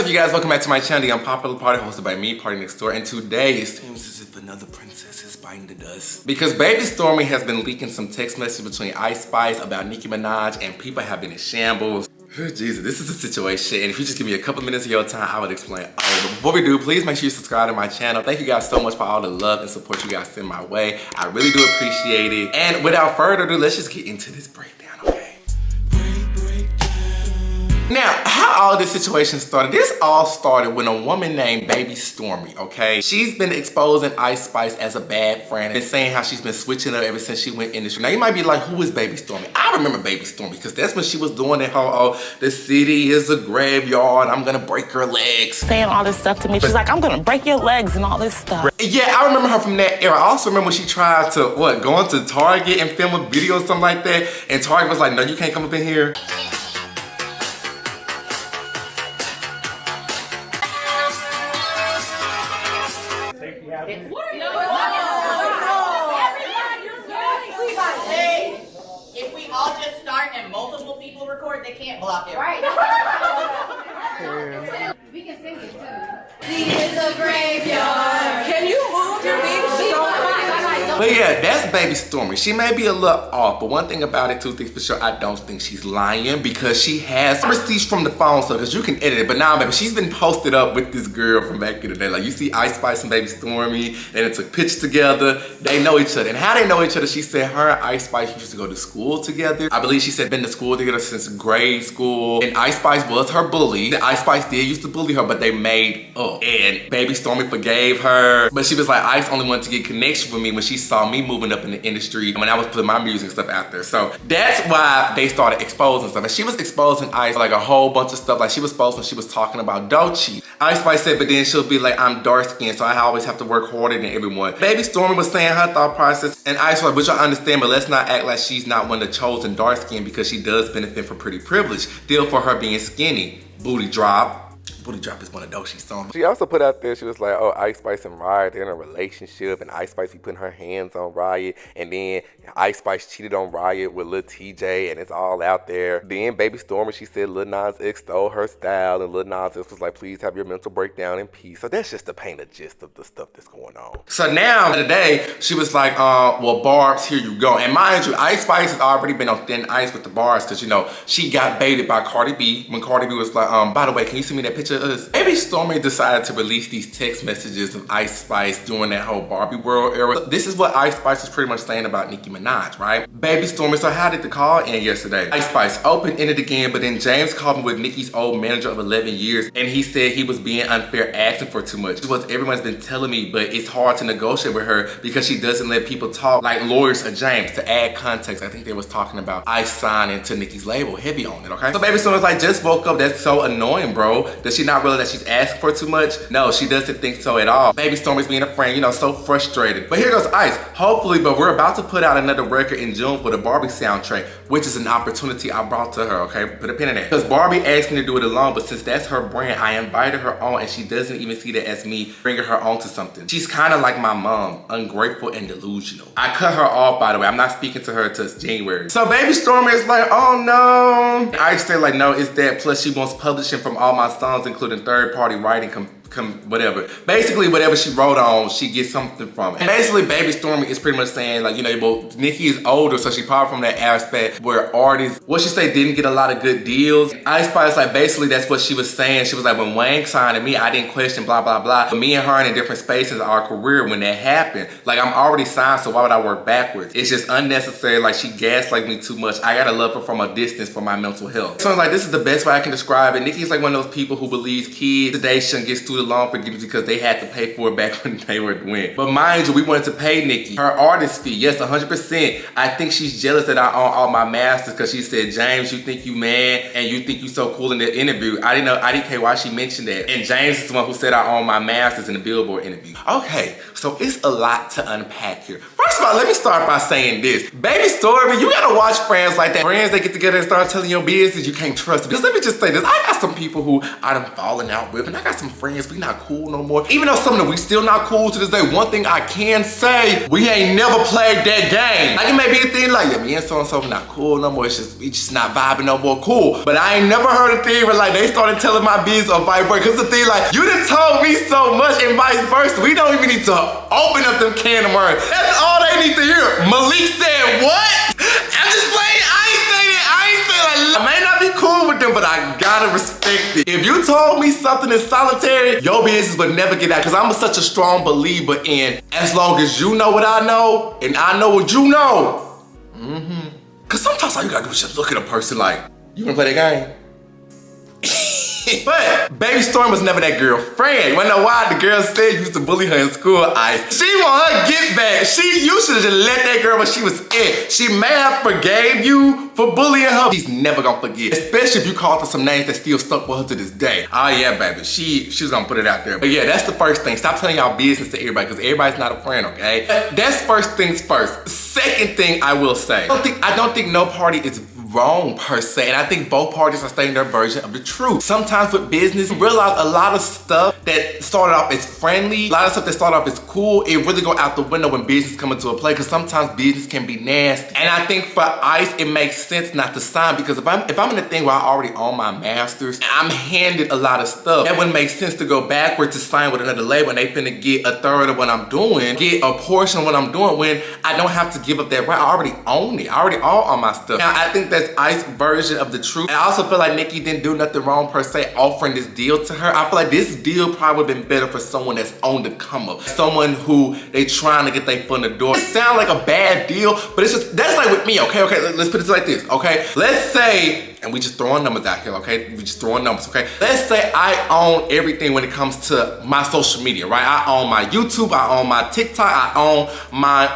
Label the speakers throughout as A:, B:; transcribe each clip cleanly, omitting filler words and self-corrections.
A: up, you guys? Welcome back to my channel, the Unpopular Party, hosted by me, Party Next Door. And today, it seems as if another princess is biting the dust. Because baby Storme has been leaking some text messages between Ice Spice about Nicki Minaj, and people have been in shambles. Jesus, this is a situation, and if you just give me a couple minutes of your time, I would explain all of it. But before we do, please make sure you subscribe to my channel. Thank you guys so much for all the love and support you guys send my way. I really do appreciate it. And without further ado, let's just get into this breakdown, okay? Now, how all this situation started, this all started when a woman named Baby Storme, okay? She's been exposing Ice Spice as a bad friend and saying how she's been switching up ever since she went in the show. Now, you might be like, who is Baby Storme? I remember Baby Storme because that's when she was doing that whole, oh, the city is a graveyard, I'm gonna break her legs.
B: Saying all this stuff to me. She's like, I'm gonna break your legs and all this stuff.
A: Yeah, I remember her from that era. I also remember when she tried to, go into Target and film a video or something like that, and Target was like, no, you can't come up in here.
C: If we all just start and multiple people record, they can't block it. Right.
D: We can sing it too. This is a graveyard.
C: Can you move your feet?
A: But yeah, that's Baby Storme. She may be a little off, but one thing about it, two things for sure, I don't think she's lying because she has receipts from the phone, so because you can edit it. But now, baby, she's been posted up with this girl from back in the day. Like, you see Ice Spice and Baby Storme, and they took pictures together. They know each other. And how they know each other, she said her and Ice Spice used to go to school together. I believe she said been to school together since grade school. And Ice Spice was her bully. Ice Spice did used to bully her, but they made up. And Baby Storme forgave her. But she was like, Ice only wanted to get connection with me when she saw me moving up in the industry when I was putting my music stuff out there. So that's why they started exposing stuff. And she was exposing Ice like a whole bunch of stuff. Like she was exposed when she was talking about Doechii. Ice Spice said, but then she'll be like, I'm dark skinned, so I always have to work harder than everyone. Baby Storme was saying her thought process, and Ice was like, which I understand, but let's not act like she's not one of the chosen dark skin because she does benefit from pretty privilege. Deal for her being skinny. Booty drop. Booty Drop is one of Doechii's songs. She also put out there, she was like, oh, Ice Spice and Riot, they're in a relationship, and Ice Spice be putting her hands on Riot, and then Ice Spice cheated on Riot with Lil TJ, and it's all out there. Then Baby Storme, she said Lil Nas X stole her style, and Lil Nas X was like, please have your mental breakdown in peace. So that's just to paint a gist of the stuff that's going on. So now, today, she was like, well, Barbs, here you go. And mind you, Ice Spice has already been on thin ice with the bars, because, you know, she got baited by Cardi B, when Cardi B was like, by the way, can you send me that picture of us? Baby Storme decided to release these text messages of Ice Spice during that whole Barbie World era. So this is what Ice Spice was pretty much saying about Nicki Minaj, right? Baby Storme, so how did the call end yesterday? Ice Spice open-ended again, but then James called me with Nicki's old manager of 11 years, and he said he was being unfair asking for too much. It's what everyone's been telling me, but it's hard to negotiate with her because she doesn't let people talk like lawyers or James. To add context, I think they was talking about Ice signing to Nicki's label, heavy on it, okay? So Baby Storme was like, just woke up, that's so annoying, bro. Does she not realize that she's asking for too much? No, she doesn't think so at all. Baby Storme's being a friend, you know, so frustrated. But here goes Ice. Hopefully, but we're about to put out another record in June for the Barbie soundtrack, which is an opportunity I brought to her, okay? Put a pin in that. Because Barbie asked me to do it alone, but since that's her brand, I invited her on, and she doesn't even see that as me bringing her on to something. She's kind of like my mom, ungrateful and delusional. I cut her off, by the way. I'm not speaking to her until January. So Baby Storme is like, oh no. Ice said like, no, it's that. Plus she wants publishing from all my songs, including third-party writing, whatever. Basically, whatever she wrote on, she gets something from it. And basically, Baby Storme is pretty much saying, like, you know, well, Nicki is older, so she probably from that aspect where artists, what she say, didn't get a lot of good deals. Ice Spice, like, basically, that's what she was saying. She was like, when Wayne signed to me, I didn't question blah, blah, blah. But me and her in different spaces of our career when that happened, like, I'm already signed, so why would I work backwards? It's just unnecessary. Like, she gaslighted me too much. I gotta love her from a distance for my mental health. So, like, this is the best way I can describe it. Nicki's like one of those people who believes kids today shouldn't get student loan forgiveness because they had to pay for it back when they were doing. But mind you, we wanted to pay Nicki her artist fee. Yes, 100%. I think she's jealous that I own all my masters because she said, James, you think you man and you think you so cool in the interview. I didn't care why she mentioned that. And James is the one who said I own my masters in the Billboard interview. Okay, so it's a lot to unpack here. First of all, let me start by saying this. Baby Storme, you gotta watch friends like that. Friends that get together and start telling your business, you can't trust them. Because let me just say this, I got some people who I done fallen out with, and I got some friends guess we not cool no more. Even though some of them we still not cool to this day, one thing I can say, we ain't never played that game. Like it may be a thing like, yeah, me and so-and-so not cool no more. It's just, we just not vibing no more, cool. But I ain't never heard a thing where like they started telling my business or vice versa. Cause the thing like, you done told me so much and vice versa. We don't even need to open up them can of worms. That's all they need to hear. Malik said what? I'm just playing, I ain't say that. I ain't say like, I may not be cool with them, but I gotta respect it. If you told me something is solitary, your business would never get out. Cause I'm such a strong believer in as long as you know what I know and I know what you know. Cause sometimes all you gotta do is just look at a person like, you wanna play that game? But baby Storme was never that girlfriend. You wanna know why? The girl said you used to bully her in school, Ice. She want her get back. You should have just let that girl when she was in. She may have forgave you for bullying her. She's never gonna forget. Especially if you called her some names that still stuck with her to this day. Oh yeah, baby. She's gonna put it out there. But yeah, that's the first thing. Stop telling y'all business to everybody because everybody's not a friend, okay? That's first things first. Second thing I will say. I don't think no party is wrong per se, and I think both parties are stating their version of the truth. Sometimes with business, you realize a lot of stuff that started off as friendly, a lot of stuff that started off as cool, it really go out the window when business come into a play because sometimes business can be nasty. And I think for Ice, it makes sense not to sign because if I'm in a thing where I already own my masters, and I'm handed a lot of stuff, that wouldn't make sense to go backward to sign with another label and they finna get a third of what I'm doing, get a portion of what I'm doing when I don't have to give up that right. I already own it. I already own all my stuff. Now, I think that's Ice's version of the truth. I also feel like NICKI didn't do nothing wrong per se offering this deal to her. I feel like this deal probably would have been better for someone that's on the come up. Someone who they trying to get their foot in the door. It sounds like a bad deal, but it's just, that's like with me, okay? Let's put it like this, okay? Let's say, and we just throwing numbers out here, okay? We just throwing numbers, okay? Let's say I own everything when it comes to my social media, right? I own my YouTube, I own my TikTok, I own my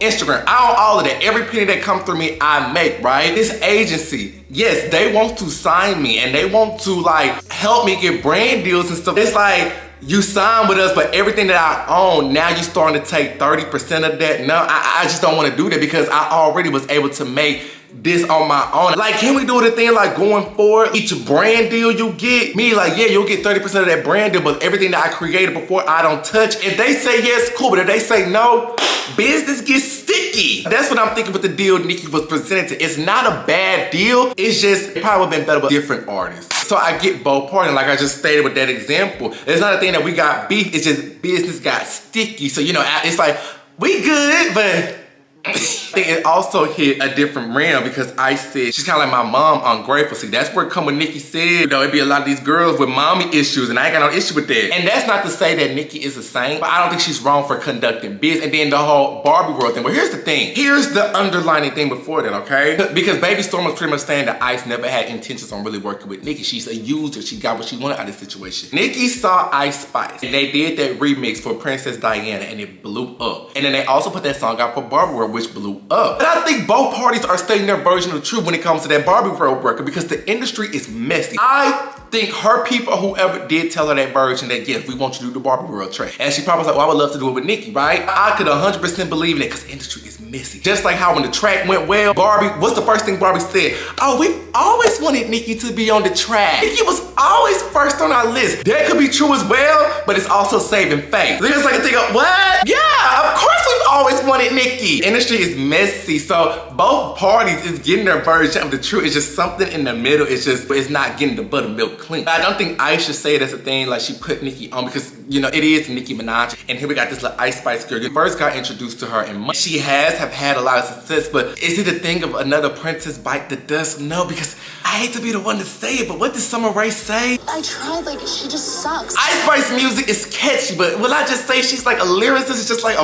A: Instagram. I own all of that. Every penny that comes through me, I make, right? This agency, yes, they want to sign me and they want to like help me get brand deals and stuff. It's like, you sign with us, but everything that I own, now you're starting to take 30% of that. No, I just don't want to do that because I already was able to make this on my own. Like, can we do the thing like going forward? Each brand deal you get, me like, yeah, you'll get 30% of that brand deal, but everything that I created before, I don't touch. If they say yes, cool, but if they say no, business gets sticky. That's what I'm thinking with the deal NICKI was presented to. It's not a bad deal. It's just, it probably would have been better with different artists. So I get both parties, like I just stated with that example. It's not a thing that we got beef, it's just business got sticky. So, you know, it's like, we good, but I think it also hit a different realm because I said she's kind of like my mom, ungrateful. See, that's where come when NICKI said, you know, it'd be a lot of these girls with mommy issues and I ain't got no issue with that. And that's not to say that NICKI is a saint, but I don't think she's wrong for conducting business. And then the whole Barbie world thing. Well, here's the thing. Here's the underlining thing before that, okay? Because baby Storme was pretty much saying that Ice never had intentions on really working with NICKI. She's a user. She got what she wanted out of the situation. NICKI saw Ice Spice and they did that remix for Princess Diana and it blew up. And then they also put that song out for Barbie World, which blew up. But I think both parties are stating their version of the truth when it comes to that Barbie World record because the industry is messy. I think her people, whoever did tell her that version that yes, we want you to do the Barbie World track. And she probably was like, well, I would love to do it with NICKI, right? I could 100% believe in it because the industry is messy. Just like how when the track went well, Barbie, what's the first thing Barbie said? Oh, we've always wanted NICKI to be on the track. NICKI was always first on our list. That could be true as well, but it's also saving face. There's like a thing of, what? Yeah, of course we've always wanted NICKI. The industry is messy, so both parties is getting their version of the truth. It's just something in the middle. It's just, it's not getting the buttermilk clean. I don't think I should say that's a thing like she put NICKI on because, you know, it is Nicki Minaj. And here we got this little Ice Spice girl. You first got introduced to her in March. She have had a lot of success, but is it a thing of another princess bite the dust? No, because I hate to be the one to say it, but what did Summer Rae say?
E: I tried, like, she just sucks.
A: Ice Spice music is catchy, but will I just say she's like a lyricist? It's just like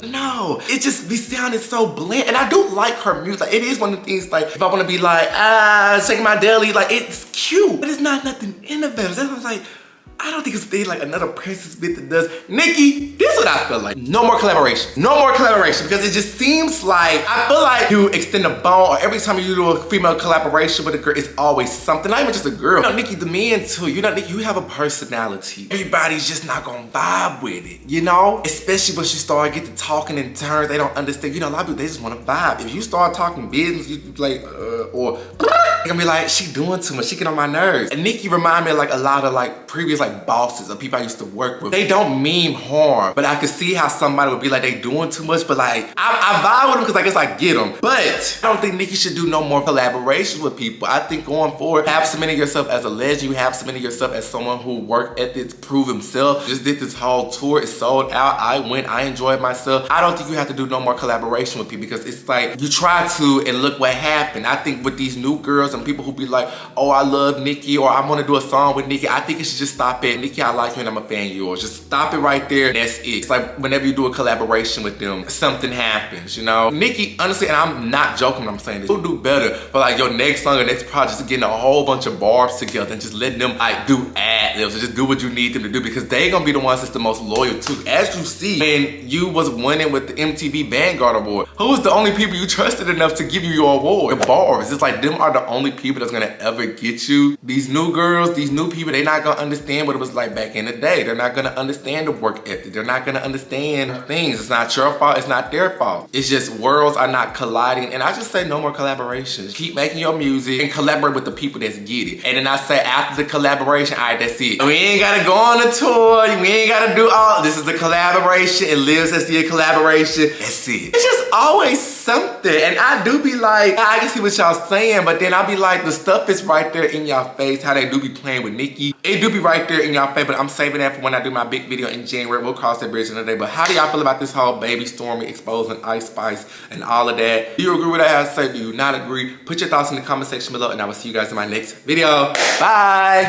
A: no. It just be sounding so bland. And I do like her music. Like, it is one of the things, like, if I want to be like, shaking my deli, like, it's cute, but it's not nothing innovative. That's why I was like, I don't think it's a thing like another princess bit that does. NICKI, this is what I feel like. No more collaboration. No more collaboration because it just seems like, I feel like you extend a bone or every time you do a female collaboration with a girl, it's always something. Not even just a girl. You know, NICKI, the men too. You know, NICKI, you have a personality. Everybody's just not gonna vibe with it, you know? Especially when you start getting to talking in turns, they don't understand. You know, a lot of people, they just wanna vibe. If you start talking business, you be like, or gonna be like, she doing too much, she get on my nerves. And Nicki remind me of like a lot of like previous like bosses of people I used to work with. They don't mean harm, but I could see how somebody would be like, they doing too much, but like, I vibe with them because I guess I get them. But I don't think Nicki should do no more collaborations with people. I think going forward, have cemented yourself as a legend, you have cemented yourself as someone who work ethics, prove himself. Just did this whole tour, it's sold out, I went, I enjoyed myself. I don't think you have to do no more collaboration with people because it's like, you try to and look what happened. I think with these new girls and people who be like, oh, I love Nicki, or I wanna do a song with Nicki, I think it should just stop it. Nicki, I like you and I'm a fan of yours. Just stop it right there, that's it. It's like whenever you do a collaboration with them, something happens, you know? Nicki, honestly, and I'm not joking when I'm saying this, you'll do better for like your next song or next project, getting a whole bunch of bars together and just letting them like do ad-libs or just do what you need them to do because they gonna be the ones that's the most loyal to. As you see, when you was winning with the MTV Vanguard Award, who was the only people you trusted enough to give you your award? The bars. It's like them are the only people that's gonna ever get you. These new girls, these new people, they're not gonna understand what it was like back in the day. They're not gonna understand the work ethic. They're not gonna understand things. It's not your fault, it's not their fault. It's just worlds are not colliding. And I just say no more collaborations. Keep making your music and collaborate with the people that's get it. And then I say after the collaboration, all right, that's it. We ain't gotta go on a tour. We ain't gotta do all, this is a collaboration. It lives as the collaboration. That's it. It's just always something. And I do be like, I can see what y'all saying, but then I'll be like, the stuff is right there in y'all face, how they do be playing with Nicki. It do be right there in y'all face, but I'm saving that for when I do my big video in January. We'll cross that bridge another day. But how do y'all feel about this whole baby Storme exposing Ice Spice and all of that? Do you agree with what I have to say? Do you not agree? Put your thoughts in the comment section below, and I will see you guys in my next video. Bye.